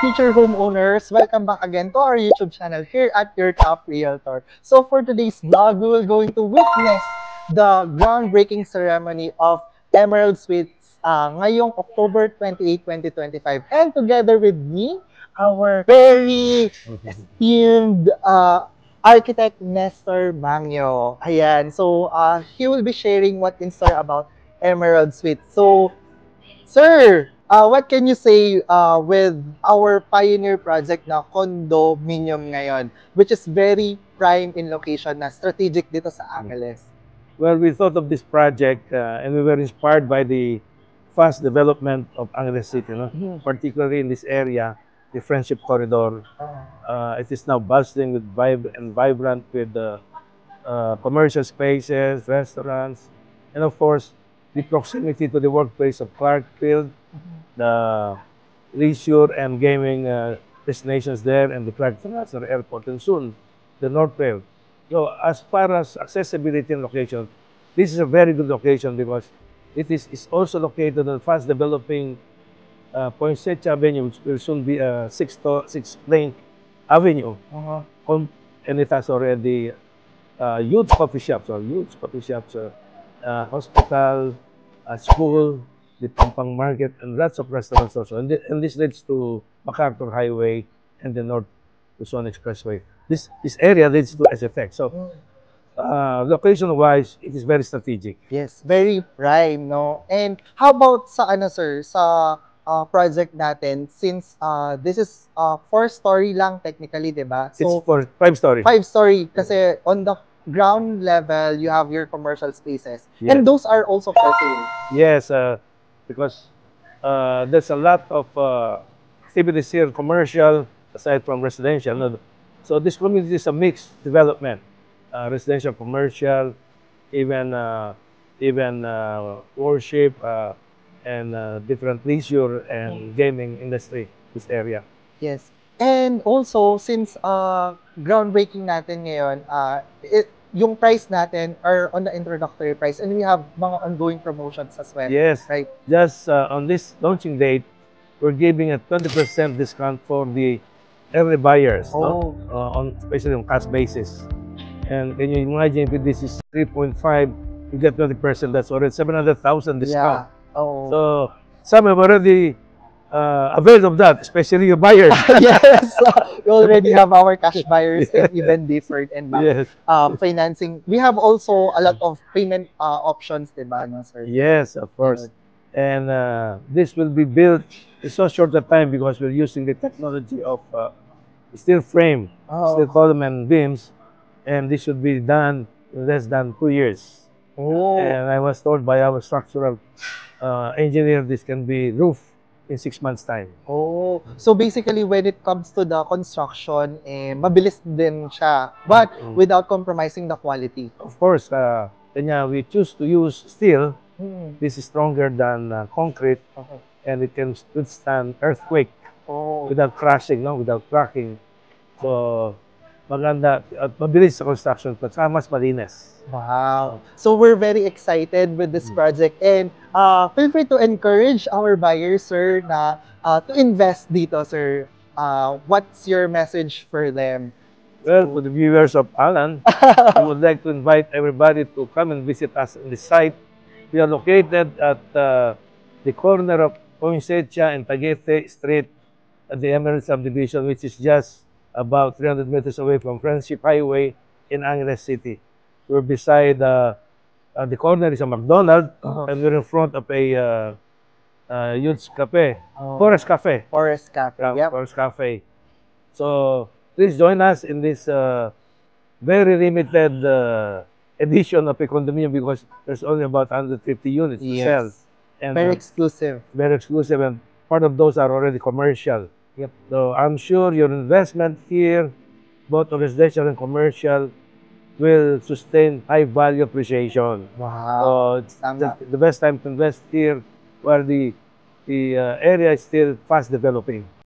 future homeowners? Welcome back again to our YouTube channel here at Your Top Realtor. So for today's vlog, we will going to witness the groundbreaking ceremony of Emerald Suites ngayong October 28, 2025. And together with me, our very esteemed architect Nestor Mangyo. Ayan, so he will be sharing what in store about Emerald Suites. So sir, what can you say with our pioneer project na condominium ngayon, which is very prime in location na strategic dito sa Angeles? Well, we thought of this project and we were inspired by the fast development of Angeles City, no? Particularly in this area, the Friendship Corridor. It is now bustling with vibrant with commercial spaces, restaurants, and of course, the proximity to the workplace of Clark Field, the leisure and gaming destinations there, and the Clark International Airport, and soon the North Rail. So as far as accessibility and location, this is a very good location because it's also located on fast developing Poinsett Avenue, which will soon be a six-lane avenue. And it has already huge coffee shops, hospital, school, the Pampang Market, and lots of restaurants also. And this leads to MacArthur Highway and the North Luzon Expressway. This area leads to SFX. So location-wise, it is very strategic. Yes, very prime, no? And how about sa ano sir, sa project natin, since this is 4-story lang technically, di ba? It's for 5-story. 5-story kasi on the ground level, you have your commercial spaces. Yes. And those are also for sale. Yes, because there's a lot of activities here, commercial, aside from residential. No? So this community is a mixed development, residential, commercial, even worship, and different leisure and gaming industry, this area. Yes. And also, since groundbreaking natin ngayon, yung price natin are on the introductory price and we have mga ongoing promotions as well. Yes. Right? Just on this launching date, we're giving a 20% discount for the early buyers, no? Especially on cash basis. And can you imagine if this is 3.5, you get 20%, that's already 700,000 discount. Yeah. Oh. So some have already availed of that, especially your buyers. Yes, we already have our cash buyers and even deferred and Yes. financing. We have also a lot of payment options, diba, no, sir? Yes, of course. And this will be built in so short a time because we're using the technology of steel frame, steel column and beams, and this should be done in less than 2 years. And I was told by our structural engineer this can be roof in 6 months' time. So basically, when it comes to the construction, mabilis din siya, but without compromising the quality. Of course, we choose to use steel. This is stronger than concrete, and it can withstand earthquake without crashing, no, without cracking. So maganda at mabilis sa construction, but mas malinis. Wow. So we're very excited with this project, and feel free to encourage our buyers, sir, na to invest dito, sir. What's your message for them? Well, for the viewers of Alan, we would like to invite everybody to come and visit us in the site. We are located at the corner of Poinsett and Taguete Street at the Emerald Subdivision, which is just about 300 meters away from Friendship Highway in Angeles City. We're beside the corner is a McDonald's, and we're in front of a huge cafe, Forest Cafe. Forest Cafe. Yep. Forest Cafe. So please join us in this very limited edition of a condominium because there's only about 150 units to sell. And Very exclusive. Very exclusive, and part of those are already commercial. Yep. So I'm sure your investment here, both residential and commercial, will sustain high value appreciation. Wow. So it's the best time to invest here where the area is still fast developing.